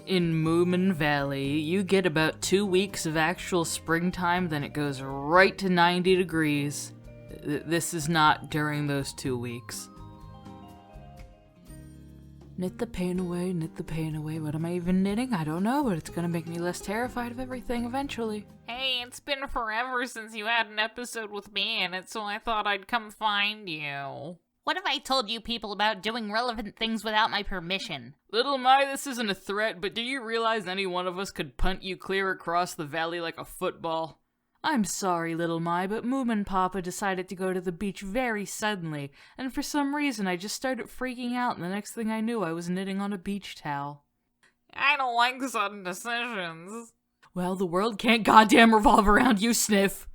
In Moomin Valley, you get about 2 weeks of actual springtime, then it goes right to 90 degrees. This is not during those 2 weeks. Knit the pain away, knit the pain away. What am I even knitting? I don't know, but it's gonna make me less terrified of everything eventually. Hey, it's been forever since you had an episode with me in it, so I thought I'd come find you. What if I told you people about doing relevant things without my permission? Little My, this isn't a threat, but do you realize any one of us could punt you clear across the valley like a football? I'm sorry, Little My, but Moomin Papa decided to go to the beach very suddenly, and for some reason I just started freaking out, and the next thing I knew I was knitting on a beach towel. I don't like sudden decisions. Well, the world can't goddamn revolve around you, Sniff.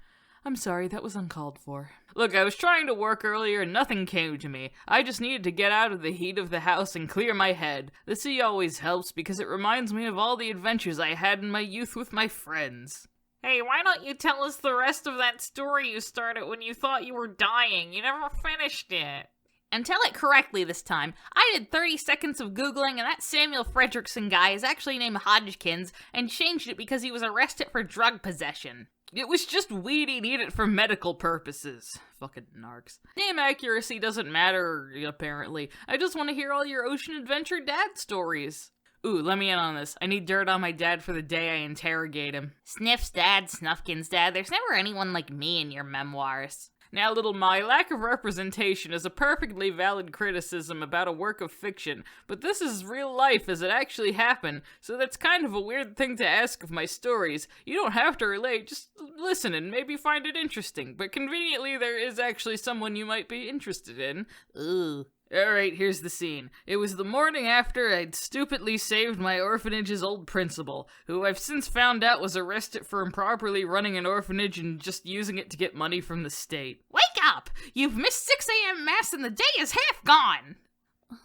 I'm sorry, that was uncalled for. Look, I was trying to work earlier and nothing came to me. I just needed to get out of the heat of the house and clear my head. The sea always helps because it reminds me of all the adventures I had in my youth with my friends. Hey, why don't you tell us the rest of that story you started when you thought you were dying? You never finished it. And tell it correctly this time. I did 30 seconds of Googling, and that Samuel Fredrickson guy is actually named Hodgkins, and changed it because he was arrested for drug possession. It was just weed he needed for medical purposes. Fucking narcs. Name accuracy doesn't matter, apparently. I just want to hear all your ocean adventure dad stories. Ooh, let me in on this. I need dirt on my dad for the day I interrogate him. Sniff's dad, Snufkin's dad, there's never anyone like me in your memoirs. Now, Little My, lack of representation is a perfectly valid criticism about a work of fiction, but this is real life as it actually happened, so that's kind of a weird thing to ask of my stories. You don't have to relate, just listen and maybe find it interesting, but conveniently there is actually someone you might be interested in. Ooh. Alright, here's the scene. It was the morning after I'd stupidly saved my orphanage's old principal, who I've since found out was arrested for improperly running an orphanage and just using it to get money from the state. Wake up! You've missed 6 a.m. mass and the day is half gone!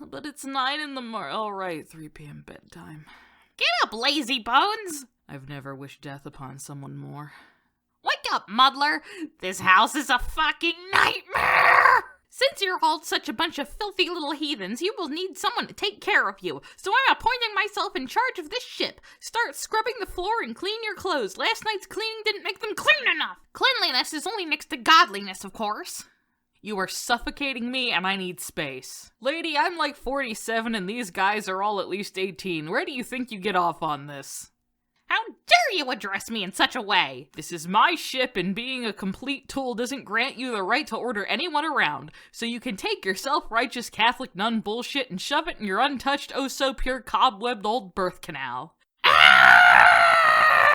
But it's 9 in the morning. Alright, 3 p.m. bedtime. Get up, lazy bones! I've never wished death upon someone more. Wake up, muddler! This house is a fucking nightmare! Since you're all such a bunch of filthy little heathens, you will need someone to take care of you. So I'm appointing myself in charge of this ship. Start scrubbing the floor and clean your clothes. Last night's cleaning didn't make them clean enough. Cleanliness is only next to godliness, of course. You are suffocating me and I need space. Lady, I'm like 47 and these guys are all at least 18. Where do you think you get off on this? How dare you address me in such a way? This is my ship, and being a complete tool doesn't grant you the right to order anyone around, so you can take your self-righteous Catholic nun bullshit and shove it in your untouched, oh-so-pure, cobwebbed old birth canal.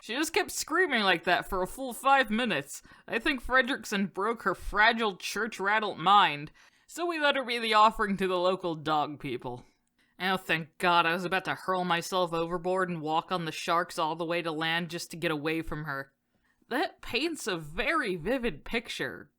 She just kept screaming like that for a full 5 minutes. I think Fredrickson broke her fragile, church-rattled mind, so we let her be the offering to the local dog people. Oh, thank God, I was about to hurl myself overboard and walk on the sharks all the way to land just to get away from her. That paints a very vivid picture.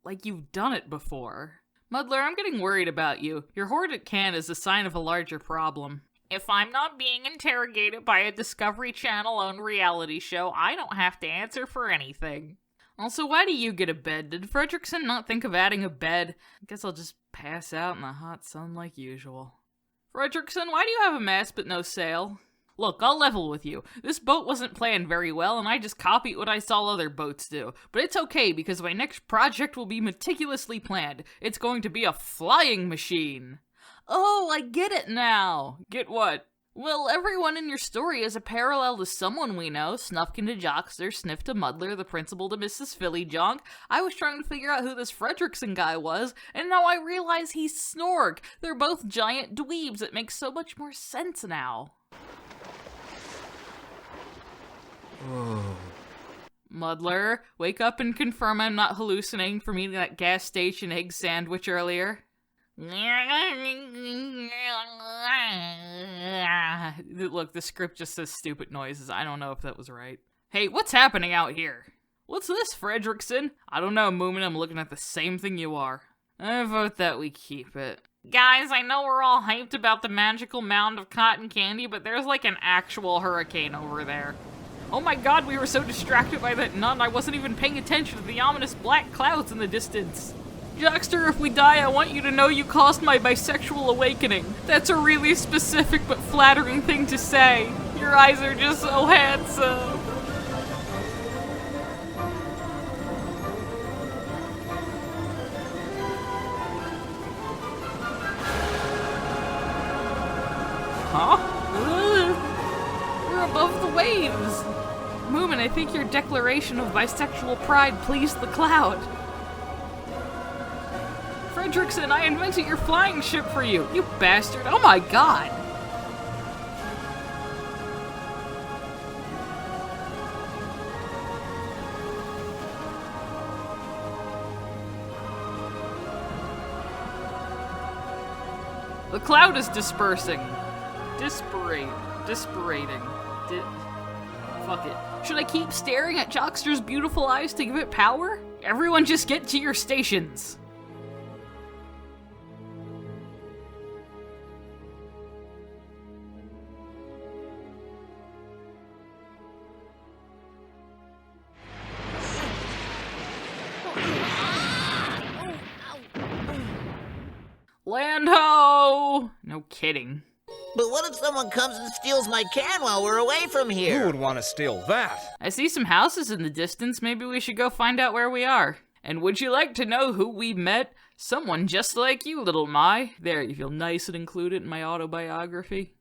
Like you've done it before. Muddler, I'm getting worried about you. Your hoarded can is a sign of a larger problem. If I'm not being interrogated by a Discovery Channel-owned reality show, I don't have to answer for anything. Also, why do you get a bed? Did Fredrickson not think of adding a bed? I guess I'll just pass out in the hot sun like usual. Fredrickson, why do you have a mast but no sail? Look, I'll level with you. This boat wasn't planned very well, and I just copied what I saw other boats do. But it's okay, because my next project will be meticulously planned. It's going to be a flying machine. Oh, I get it now. Get what? Well, everyone in your story is a parallel to someone we know. Snufkin to Jockster, Sniff to Muddler, the principal to Mrs. Philly Jonk. I was trying to figure out who this Fredrickson guy was, and now I realize he's Snorg. They're both giant dweebs. It makes so much more sense now. Muddler, wake up and confirm I'm not hallucinating from eating that gas station egg sandwich earlier. Look, the script just says stupid noises. I don't know if that was right. Hey, what's happening out here? What's this, Fredrickson? I don't know, Moomin. I'm looking at the same thing you are. I vote that we keep it. Guys, I know we're all hyped about the magical mound of cotton candy, but there's like an actual hurricane over there. Oh my God, we were so distracted by that nun, I wasn't even paying attention to the ominous black clouds in the distance. Jockster, if we die, I want you to know you caused my bisexual awakening. That's a really specific but flattering thing to say. Your eyes are just so handsome. Huh? We're above the waves. Moomin, I think your declaration of bisexual pride pleased the cloud. Fredrickson, I invented your flying ship for you, you bastard. Oh my god. The cloud is dispersing. Disparating. Fuck it. Should I keep staring at Jockster's beautiful eyes to give it power? Everyone just get to your stations. Land ho! No kidding. But what if someone comes and steals my can while we're away from Who here? would want to steal that? I see some houses in the distance. Maybe we should go find out where we are. And would you like to know who we met? Someone just like you, little Mai. There, you feel nice and included in my autobiography.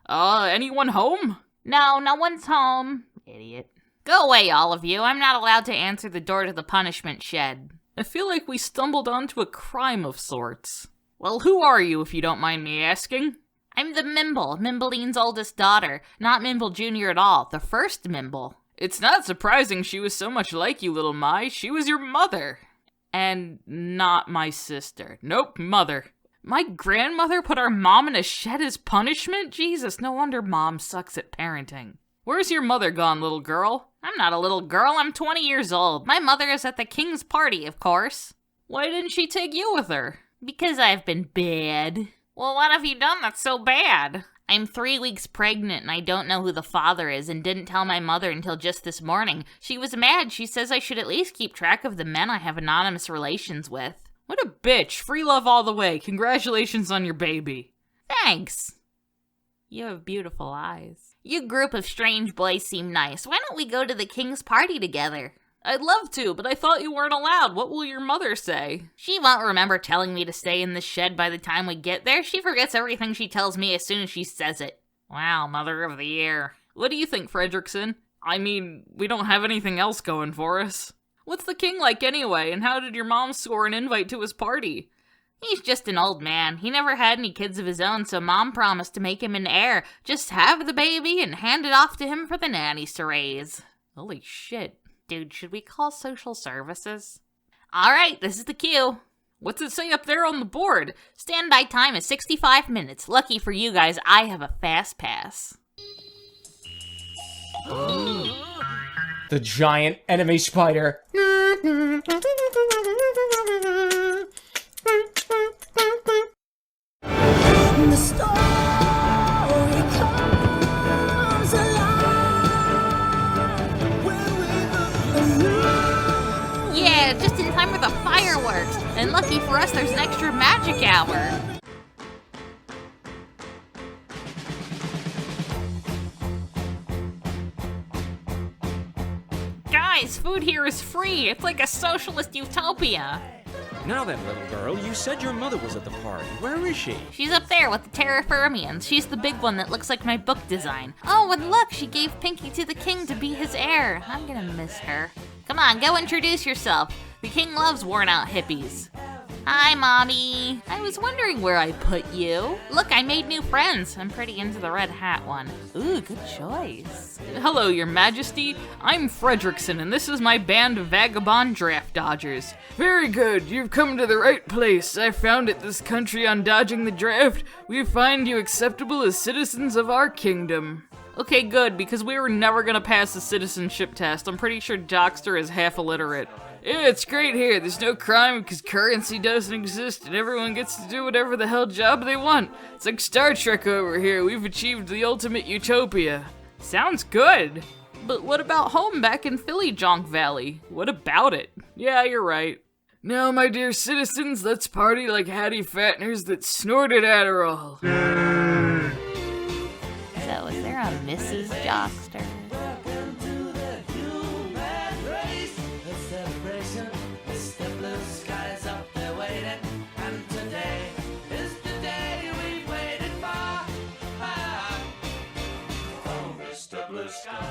Anyone home? No, no one's home. Idiot. Go away, all of you. I'm not allowed to answer the door to the punishment shed. I feel like we stumbled onto a crime of sorts. Well, who are you, if you don't mind me asking? I'm the Mimble, Mimbleine's oldest daughter. Not Mimble Jr. at all, the first Mimble. It's not surprising she was so much like you, little Mai. She was your mother. And not my sister. Nope, mother. My grandmother put our mom in a shed as punishment? Jesus, no wonder mom sucks at parenting. Where's your mother gone, little girl? I'm not a little girl, I'm 20 years old. My mother is at the king's party, of course. Why didn't she take you with her? Because I've been bad. Well, what have you done that's so bad? I'm 3 weeks pregnant and I don't know who the father is and didn't tell my mother until just this morning. She was mad. She says I should at least keep track of the men I have anonymous relations with. What a bitch. Free love all the way. Congratulations on your baby. Thanks. You have beautiful eyes. You group of strange boys seem nice. Why don't we go to the king's party together? I'd love to, but I thought you weren't allowed. What will your mother say? She won't remember telling me to stay in the shed by the time we get there. She forgets everything she tells me as soon as she says it. Wow, Mother of the Year. What do you think, Fredrickson? I mean, we don't have anything else going for us. What's the king like anyway, and how did your mom score an invite to his party? He's just an old man. He never had any kids of his own, so Mom promised to make him an heir. Just have the baby and hand it off to him for the nannies to raise. Holy shit. Dude, should we call social services? Alright, this is the queue. What's it say up there on the board? Standby time is 65 minutes. Lucky for you guys, I have a fast pass. The giant enemy spider. The story comes alive when we look Yeah, just in time for the fireworks. And lucky for us, there's an extra magic hour. Guys, food here is free. It's like a socialist utopia. Now then, little girl, you said your mother was at the party. Where is she? She's up there with the Terra Firmians. She's the big one that looks like my book design. Oh, and look, she gave Pinky to the king to be his heir. I'm gonna miss her. Come on, go introduce yourself. The king loves worn-out hippies. Hi, Mommy. I was wondering where I put you. Look, I made new friends. I'm pretty into the red hat one. Ooh, good choice. Hello, your majesty. I'm Fredrickson, and this is my band of vagabond draft dodgers. Very good. You've come to the right place. I founded this country on dodging the draft. We find you acceptable as citizens of our kingdom. Okay, good, because we were never gonna pass the citizenship test. I'm pretty sure Jockster is half illiterate. Yeah, it's great here. There's no crime because currency doesn't exist and everyone gets to do whatever the hell job they want. It's like Star Trek over here. We've achieved the ultimate utopia. Sounds good. But what about home back in Philly Jonk Valley? What about it? Yeah, you're right. Now, my dear citizens, let's party like Hattie Fatners that snorted Adderall. is there a Mrs. Jockster?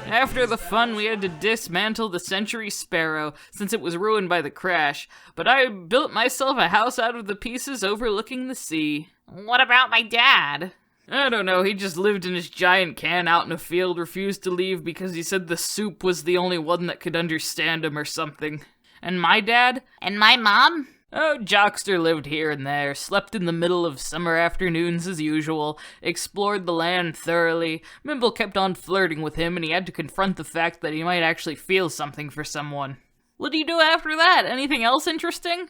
After the fun, we had to dismantle the Century Sparrow, since it was ruined by the crash, but I built myself a house out of the pieces overlooking the sea. What about my dad? I don't know, he just lived in his giant can out in a field, refused to leave because he said the soup was the only one that could understand him or something. And my dad? And my mom? Oh, Jockster lived here and there, slept in the middle of summer afternoons as usual, explored the land thoroughly. Mimble kept on flirting with him, and he had to confront the fact that he might actually feel something for someone. What do you do after that? Anything else interesting?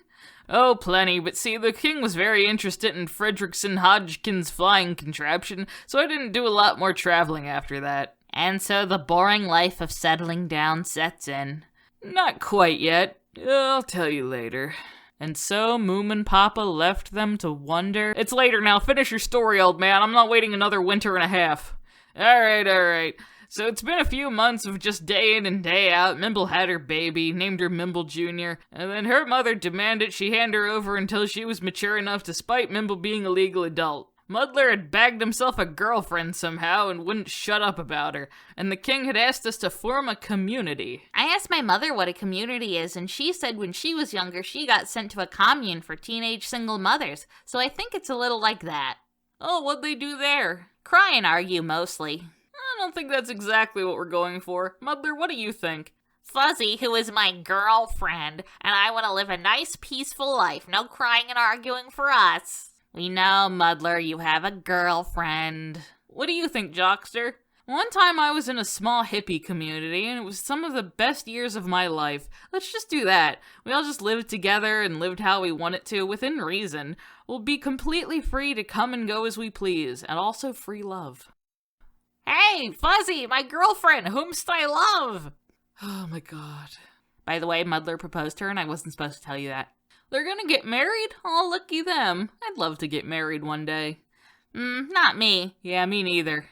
Oh, plenty, but see, the king was very interested in Fredrickson Hodgkin's flying contraption, so I didn't do a lot more traveling after that. And so the boring life of settling down sets in. Not quite yet. I'll tell you later. And so Moom and Papa left them to wonder. It's later now, finish your story, old man. I'm not waiting another winter and a half. Alright. So it's been a few months of just day in and day out. Mimble had her baby, named her Mimble Jr., and then her mother demanded she hand her over until she was mature enough despite Mimble being a legal adult. Muddler had bagged himself a girlfriend somehow and wouldn't shut up about her, and the king had asked us to form a community. I asked my mother what a community is, and she said when she was younger she got sent to a commune for teenage single mothers, so I think it's a little like that. Oh, what'd they do there? Cry and argue mostly. I don't think that's exactly what we're going for. Muddler, what do you think? Fuzzy, who is my girlfriend, and I want to live a nice, peaceful life. No crying and arguing for us. We know, Muddler, you have a girlfriend. What do you think, Jockster? One time I was in a small hippie community, and it was some of the best years of my life. Let's just do that. We all just lived together and lived how we wanted to, within reason. We'll be completely free to come and go as we please, and also free love. Hey, Fuzzy, my girlfriend, whomst I love! Oh my god. By the way, Muddler proposed to her, and I wasn't supposed to tell you that. They're gonna get married? Oh, lucky them. I'd love to get married one day. Not me. Yeah, me neither.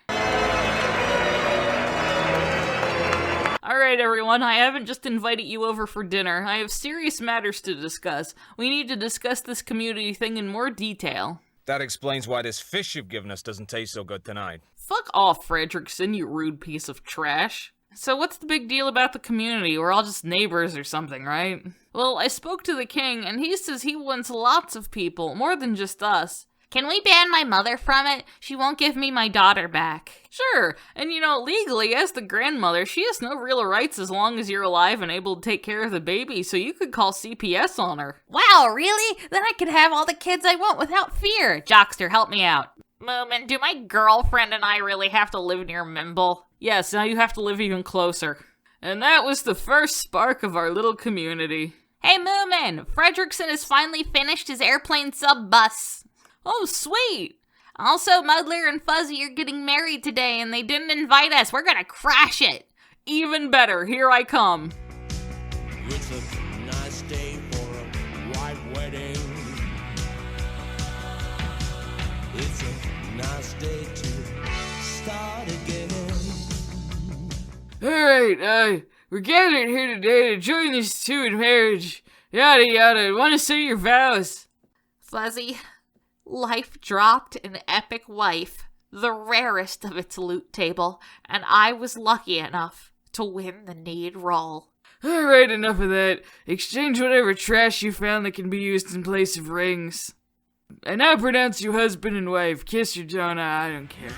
Alright, everyone, I haven't just invited you over for dinner. I have serious matters to discuss. We need to discuss this community thing in more detail. That explains why this fish you've given us doesn't taste so good tonight. Fuck off, Fredrickson, you rude piece of trash. So what's the big deal about the community? We're all just neighbors or something, right? Well, I spoke to the king, and he says he wants lots of people, more than just us. Can we ban my mother from it? She won't give me my daughter back. Sure, and legally, as the grandmother, she has no real rights as long as you're alive and able to take care of the baby, so you could call CPS on her. Wow, really? Then I could have all the kids I want without fear. Jockster, help me out. Moomin, do my girlfriend and I really have to live near Mimble? Yes, now you have to live even closer. And that was the first spark of our little community. Hey, Moomin! Fredrickson has finally finished his airplane sub-bus. Oh, sweet! Also, Muddler and Fuzzy are getting married today, and they didn't invite us. We're gonna crash it! Even better, here I come. It's a nice day for a white wedding. It's a nice day to start again. Alright, we're gathered here today to join these two in marriage. Yada yada, want to say your vows. Fuzzy, life dropped an epic wife, the rarest of its loot table, and I was lucky enough to win the need role. Alright, enough of that. Exchange whatever trash you found that can be used in place of rings. I now pronounce you husband and wife. Kiss your donut, I don't care.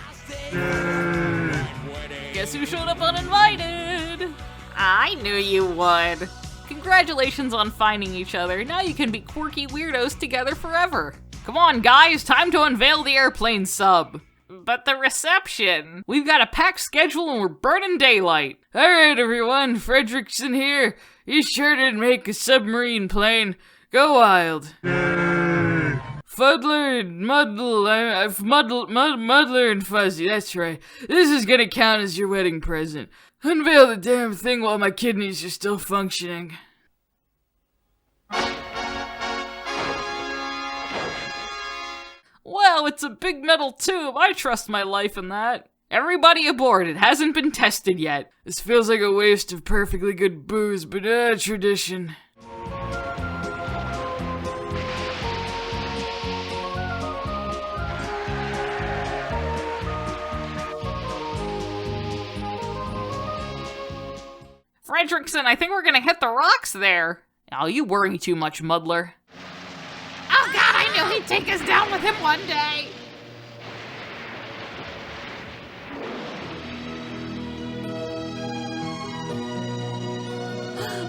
Guess who showed up uninvited? I knew you would. Congratulations on finding each other. Now you can be quirky weirdos together forever. Come on, guys, time to unveil the airplane sub. But the reception. We've got a packed schedule and we're burning daylight. Alright, everyone, Fredrickson here. You sure did make a submarine plane. Go wild. Fuddler and Muddler and Fuzzy, that's right. This is gonna count as your wedding present. Unveil the damn thing while my kidneys are still functioning. Wow, it's a big metal tube. I trust my life in that. Everybody aboard, it hasn't been tested yet. This feels like a waste of perfectly good booze, but tradition. Fredrickson, I think we're gonna hit the rocks there. Oh, you worry too much, Muddler. Oh god, I knew he'd take us down with him one day!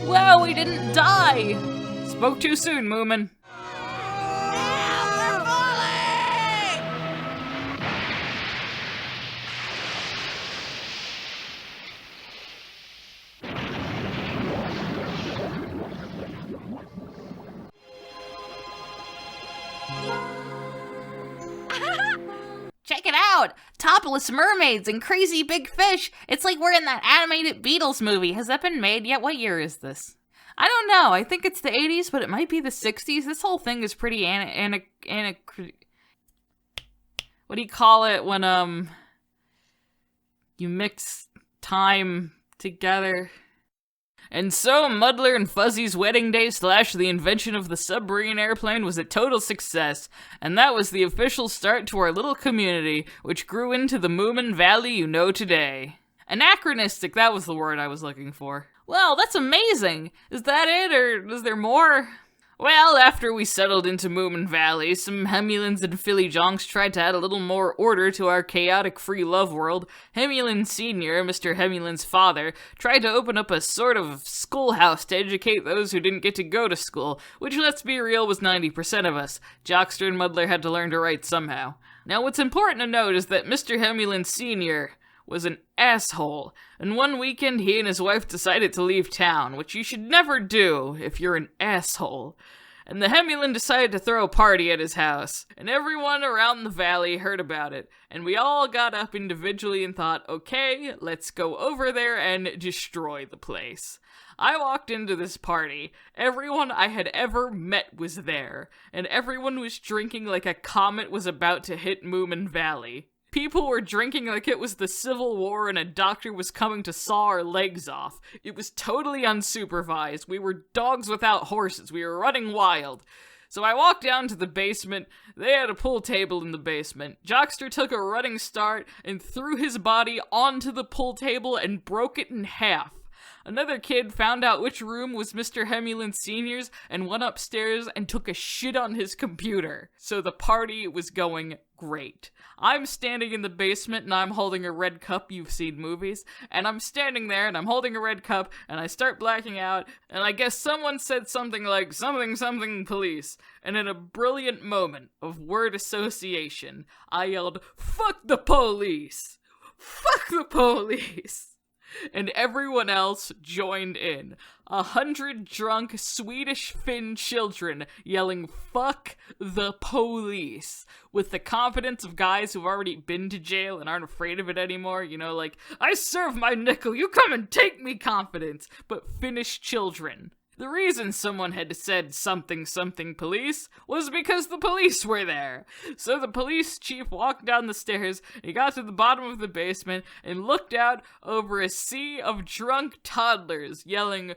Wow, we didn't die! Spoke too soon, Moomin. Check it out! Topless mermaids and crazy big fish! It's like we're in that animated Beatles movie. Has that been made yet? What year is this? I don't know. I think it's the 80s, but it might be the 60s. This whole thing is pretty what do you call it when you mix time together? And so, Muddler and Fuzzy's wedding day / the invention of the submarine airplane was a total success, and that was the official start to our little community, which grew into the Moomin Valley you know today. Anachronistic, that was the word I was looking for. Well, that's amazing! Is that it, or is there more? Well, after we settled into Moomin Valley, some Hemulans and Philly Jonks tried to add a little more order to our chaotic free love world. Hemulin Sr., Mr. Hemulin's father, tried to open up a sort of schoolhouse to educate those who didn't get to go to school, which, let's be real, was 90% of us. Jockster and Muddler had to learn to write somehow. Now, what's important to note is that Mr. Hemulin Sr. was an asshole, and one weekend he and his wife decided to leave town, which you should never do if you're an asshole. And the Hemulin decided to throw a party at his house, and everyone around the valley heard about it, and we all got up individually and thought, okay, let's go over there and destroy the place. I walked into this party, everyone I had ever met was there, and everyone was drinking like a comet was about to hit Moomin Valley. People were drinking like it was the Civil War and a doctor was coming to saw our legs off. It was totally unsupervised. We were dogs without horses. We were running wild. So I walked down to the basement. They had a pool table in the basement. Jockster took a running start and threw his body onto the pool table and broke it in half. Another kid found out which room was Mr. Hemulin Sr.'s and went upstairs and took a shit on his computer. So the party was going great. I'm standing in the basement and I'm holding a red cup. You've seen movies. And I'm standing there and I'm holding a red cup and I start blacking out. And I guess someone said something like something something police. And in a brilliant moment of word association, I yelled, "Fuck the police! Fuck the police!" And everyone else joined in. 100 drunk Swedish Finn children yelling, "Fuck the police," with the confidence of guys who've already been to jail and aren't afraid of it anymore. You know, like, I serve my nickel, you come and take me confidence. But Finnish children. The reason someone had said something something police was because the police were there. So the police chief walked down the stairs, he got to the bottom of the basement, and looked out over a sea of drunk toddlers yelling,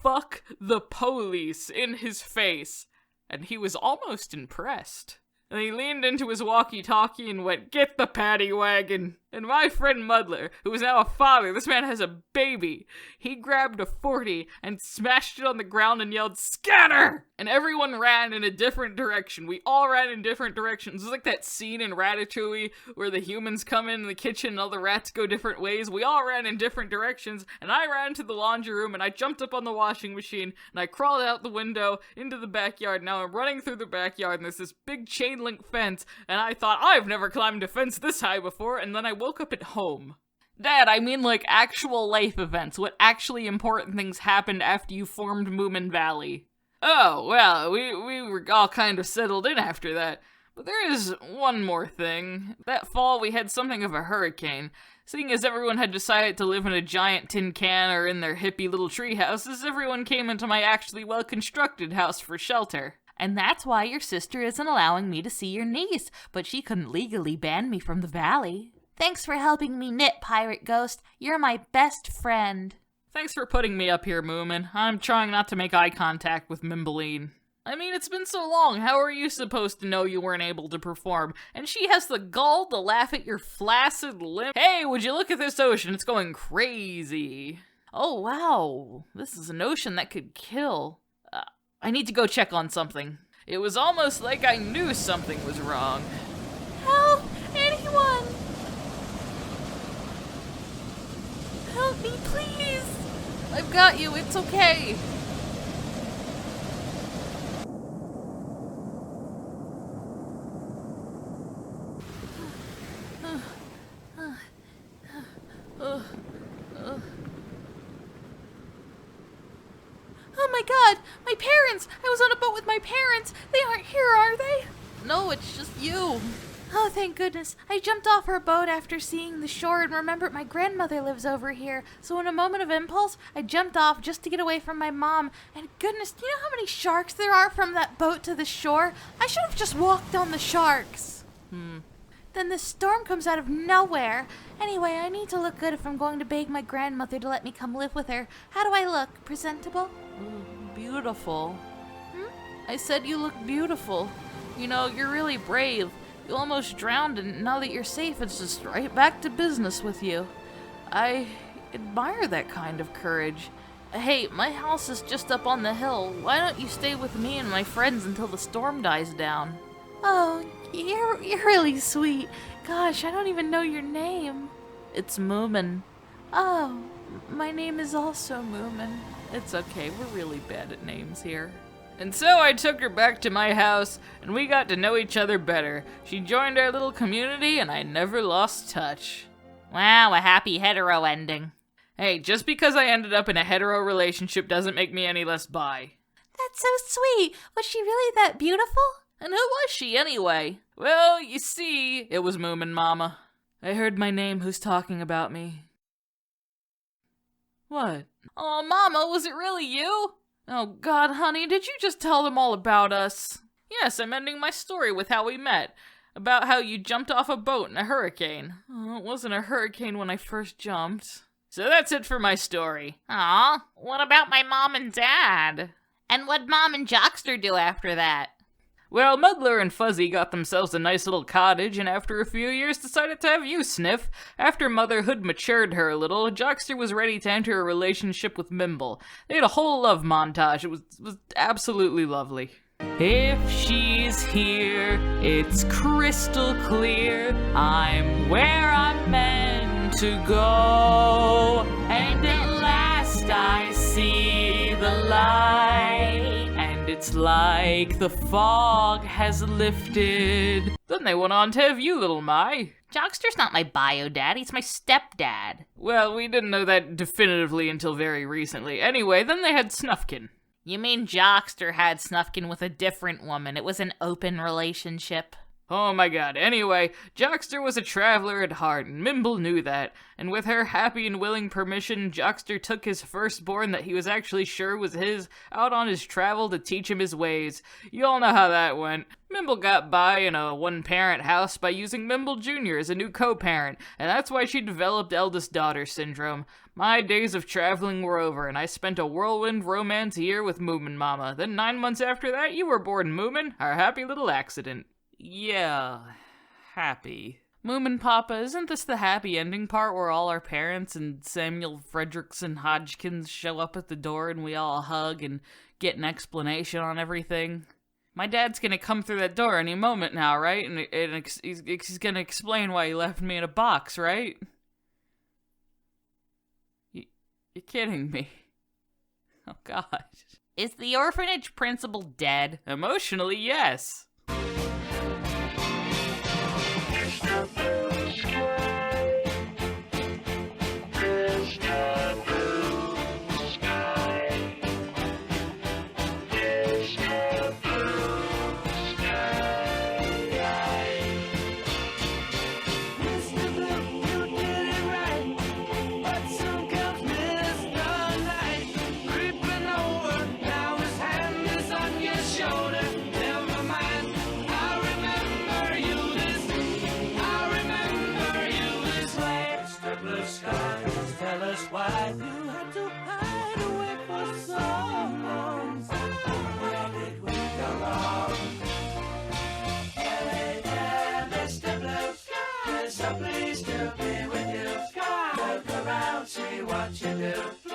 "Fuck the police," in his face. And he was almost impressed. And he leaned into his walkie-talkie and went, "Get the paddy wagon." And my friend Muddler, who is now a father, this man has a baby, he grabbed a 40 and smashed it on the ground and yelled, "Scatter!" And everyone ran in a different direction. We all ran in different directions. It was like that scene in Ratatouille where the humans come in the kitchen and all the rats go different ways. We all ran in different directions, and I ran to the laundry room and I jumped up on the washing machine and I crawled out the window into the backyard. Now I'm running through the backyard and there's this big chain link fence, and I thought, I've never climbed a fence this high before, and then I woke up at home. Dad, I mean like actual life events, what actually important things happened after you formed Moomin Valley. Oh, well, we were all kind of settled in after that. But there is one more thing. That fall we had something of a hurricane. Seeing as everyone had decided to live in a giant tin can or in their hippie little tree houses, everyone came into my actually well-constructed house for shelter. And that's why your sister isn't allowing me to see your niece, but she couldn't legally ban me from the valley. Thanks for helping me knit, Pirate Ghost. You're my best friend. Thanks for putting me up here, Moomin. I'm trying not to make eye contact with Mimbeline. I mean, it's been so long, how are you supposed to know you weren't able to perform? And she has the gall to laugh at your flaccid limp. Hey, would you look at this ocean? It's going crazy. Oh, wow. This is an ocean that could kill. I need to go check on something. It was almost like I knew something was wrong. Help! Anyone! Help me, please! I've got you, it's okay. Oh my god! My parents! I was on a boat with my parents! They aren't here, are they? No, it's just you. Oh, thank goodness. I jumped off her boat after seeing the shore and remembered my grandmother lives over here. So in a moment of impulse, I jumped off just to get away from my mom. And goodness, do you know how many sharks there are from that boat to the shore? I should have just walked on the sharks. Then this storm comes out of nowhere. Anyway, I need to look good if I'm going to beg my grandmother to let me come live with her. How do I look? Presentable? Beautiful. I said you look beautiful. You know, you're really brave. You almost drowned, and now that you're safe, it's just right back to business with you. I admire that kind of courage. Hey, my house is just up on the hill. Why don't you stay with me and my friends until the storm dies down? Oh, you're really sweet. Gosh, I don't even know your name. It's Moomin. Oh, my name is also Moomin. It's okay, we're really bad at names here. And so I took her back to my house, and we got to know each other better. She joined our little community, and I never lost touch. Wow, a happy hetero ending. Hey, just because I ended up in a hetero relationship doesn't make me any less bi. That's so sweet. Was she really that beautiful? And who was she anyway? Well, you see, it was Moomin Mama. I heard my name, who's talking about me. What? Oh, Mama, was it really you? Oh God, honey, did you just tell them all about us? Yes, I'm ending my story with how we met. About how you jumped off a boat in a hurricane. Oh, it wasn't a hurricane when I first jumped. So that's it for my story. Aw, what about my mom and dad? And what'd Mom and Jockster do after that? Well, Muddler and Fuzzy got themselves a nice little cottage, and after a few years decided to have you, Sniff. After motherhood matured her a little, Jockster was ready to enter a relationship with Mimble. They had a whole love montage. It was absolutely lovely. If she's here, it's crystal clear. I'm where I'm meant to go. And at last I see the light. It's like the fog has lifted. Then they went on to have you, little Mai. Jockster's not my bio dad, he's my stepdad. Well, we didn't know that definitively until very recently. Anyway, then they had Snufkin. You mean Jockster had Snufkin with a different woman? It was an open relationship. Oh my god, anyway, Jockster was a traveler at heart, and Mimble knew that. And with her happy and willing permission, Jockster took his firstborn that he was actually sure was his out on his travel to teach him his ways. You all know how that went. Mimble got by in a one-parent house by using Mimble Jr. as a new co-parent, and that's why she developed eldest daughter syndrome. My days of traveling were over, and I spent a whirlwind romance year with Moomin Mama. Then 9 months after that, you were born, Moomin, our happy little accident. Yeah, happy. Moomin Papa, isn't this the happy ending part where all our parents and Samuel Fredrickson Hodgkins show up at the door and we all hug and get an explanation on everything? My dad's gonna come through that door any moment now, right? And he's gonna explain why he left me in a box, right? You're kidding me. Oh, God. Is the orphanage principal dead? Emotionally, yes. Creeping over, now his hand is on your shoulder. Never mind so pleased to be with you. Look around, see what you do.